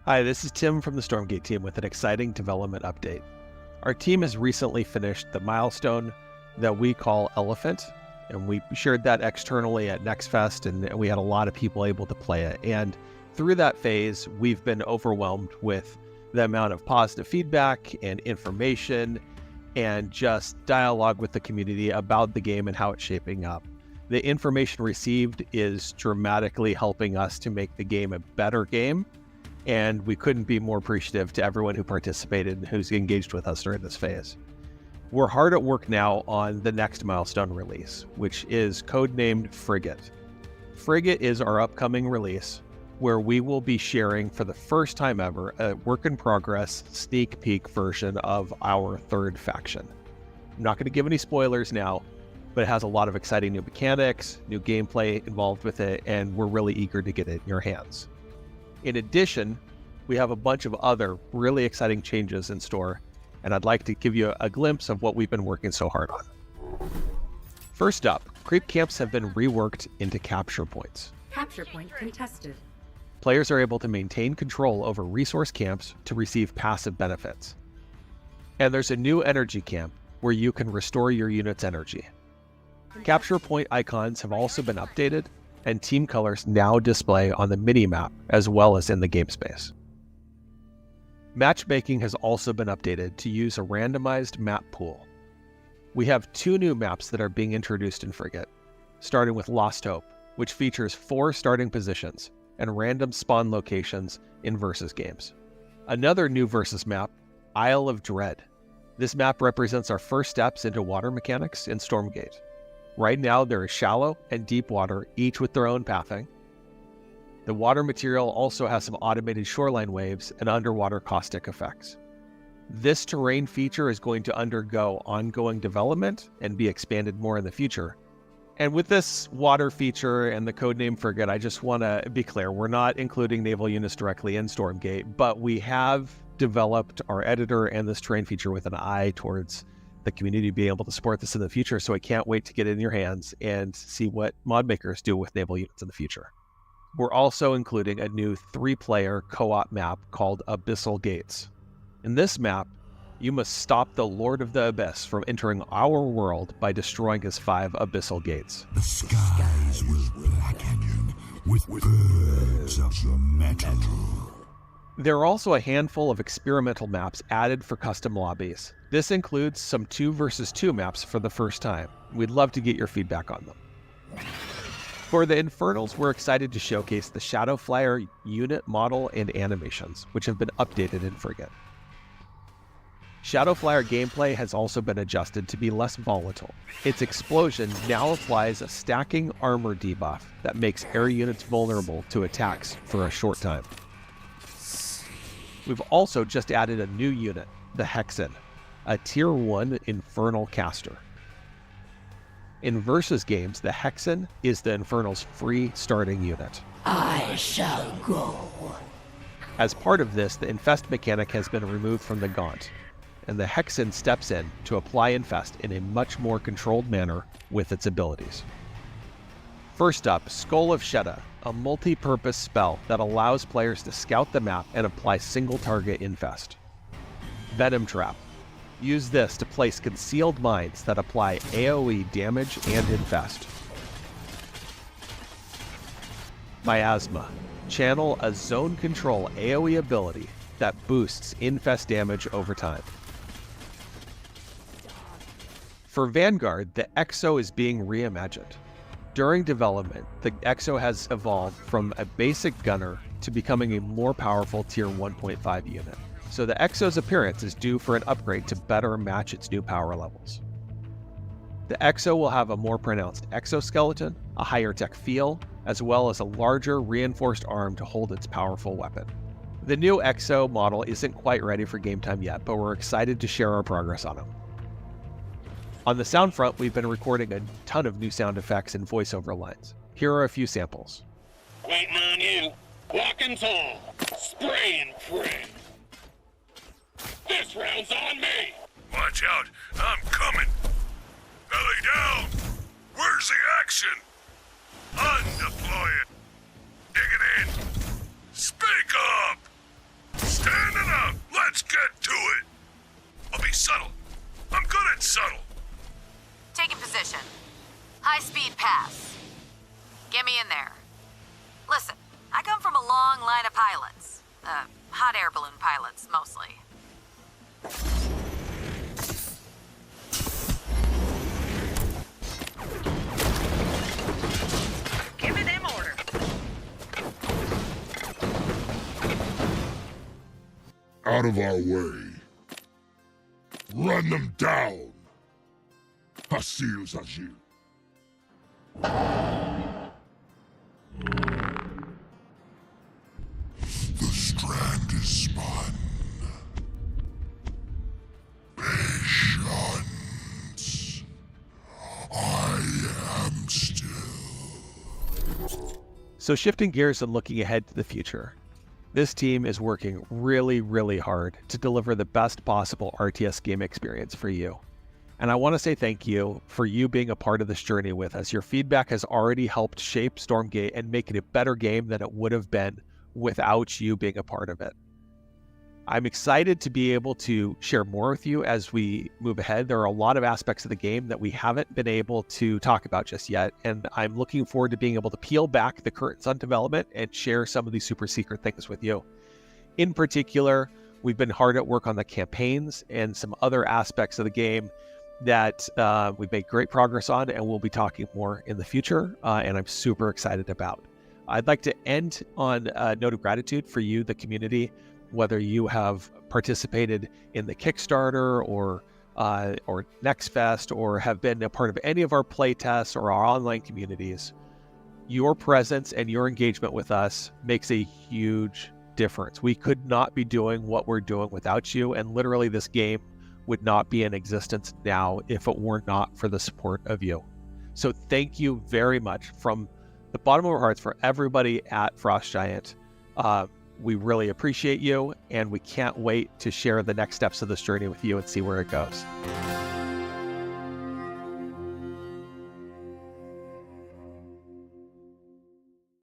Hi, this is Tim from the Stormgate team with an exciting development update. Our team has recently finished the milestone that we call Elephant, and we shared that externally at NextFest, and we had a lot of people able to play it. And through that phase, we've been overwhelmed with the amount of positive feedback and information and just dialogue with the community about the game and how it's shaping up. The information received is dramatically helping us to make the game a better game, and we couldn't be more appreciative to everyone who participated and who's engaged with us during this phase. We're hard at work now on the next milestone release, which is codenamed Frigate. Frigate is our upcoming release, where we will be sharing for the first time ever a work-in-progress sneak peek version of our third faction. I'm not going to give any spoilers now, but it has a lot of exciting new mechanics, new gameplay involved with it, and we're really eager to get it in your hands. In addition, we have a bunch of other really exciting changes in store, and I'd like to give you a glimpse of what we've been working so hard on. First up, creep camps have been reworked into capture points. Capture point contested. Players are able to maintain control over resource camps to receive passive benefits. And there's a new energy camp where you can restore your unit's energy. Capture point icons have also been updated, and team colors now display on the mini-map as well as in the game space. Matchmaking has also been updated to use a randomized map pool. We have 2 new maps that are being introduced in Frigate, starting with Lost Hope, which features 4 starting positions and random spawn locations in versus games. Another new versus map, Isle of Dread. This map represents our first steps into water mechanics in Stormgate. Right now, there is shallow and deep water, each with their own pathing. The water material also has some automated shoreline waves and underwater caustic effects. This terrain feature is going to undergo ongoing development and be expanded more in the future. And with this water feature and the codename Frigate, I just want to be clear, we're not including naval units directly in Stormgate, but we have developed our editor and this terrain feature with an eye towards the community being able to support this in the future, so I can't wait to get it in your hands and see what mod makers do with naval units in the future. We're also including a new 3-player co-op map called Abyssal Gates. In this map, you must stop the Lord of the Abyss from entering our world by destroying his 5 abyssal gates. The skies will blacken with birds of metal. There are also a handful of experimental maps added for custom lobbies. This includes some 2 versus 2 maps for the first time. We'd love to get your feedback on them. For the Infernals, we're excited to showcase the Shadow Flyer unit model and animations, which have been updated in Frigate. Shadow Flyer gameplay has also been adjusted to be less volatile. Its explosion now applies a stacking armor debuff that makes air units vulnerable to attacks for a short time. We've also just added a new unit, the Hexen, a Tier 1 Infernal caster. In Versus games, the Hexen is the Infernal's free starting unit. I shall go. As part of this, the Infest mechanic has been removed from the Gaunt, and the Hexen steps in to apply Infest in a much more controlled manner with its abilities. First up, Skull of Shetta, a multi-purpose spell that allows players to scout the map and apply single-target Infest. Venom Trap. Use this to place concealed mines that apply AoE damage and Infest. Miasma. Channel a zone control AoE ability that boosts Infest damage over time. For Vanguard, the Exo is being reimagined. During development, the Exo has evolved from a basic gunner to becoming a more powerful Tier 1.5 unit. So the Exo's appearance is due for an upgrade to better match its new power levels. The Exo will have a more pronounced exoskeleton, a higher tech feel, as well as a larger reinforced arm to hold its powerful weapon. The new Exo model isn't quite ready for game time yet, but we're excited to share our progress on him. On the sound front, we've been recording a ton of new sound effects and voiceover lines. Here are a few samples. Waiting on you, walking tall, spray and pray. This round's on me! Watch out, I'm coming. Belly down. Where's the action? Undeploy it. Dig it in. Speak in there. Listen, I come from a long line of pilots. Hot air balloon pilots, mostly. Give me them orders. Out of our way. Run them down. Facils agir. The strand is spun. Patience. I am still. So shifting gears and looking ahead to the future, this team is working really, really hard to deliver the best possible RTS game experience for you. And I want to say thank you for you being a part of this journey with us. Your feedback has already helped shape Stormgate and make it a better game than it would have been without you being a part of it. I'm excited to be able to share more with you as we move ahead. There are a lot of aspects of the game that we haven't been able to talk about just yet, and I'm looking forward to being able to peel back the curtains on development and share some of these super secret things with you. In particular, we've been hard at work on the campaigns and some other aspects of the game that we've made great progress on, and we'll be talking more in the future, and I'm super excited about. I'd like to end on a note of gratitude for you, the community, whether you have participated in the Kickstarter or NextFest or have been a part of any of our playtests or our online communities. Your presence and your engagement with us makes a huge difference. We could not be doing what we're doing without you, and literally this game would not be in existence now if it were not for the support of you. So thank you very much from the bottom of our hearts for everybody at Frost Giant. We really appreciate you, and we can't wait to share the next steps of this journey with you and see where it goes.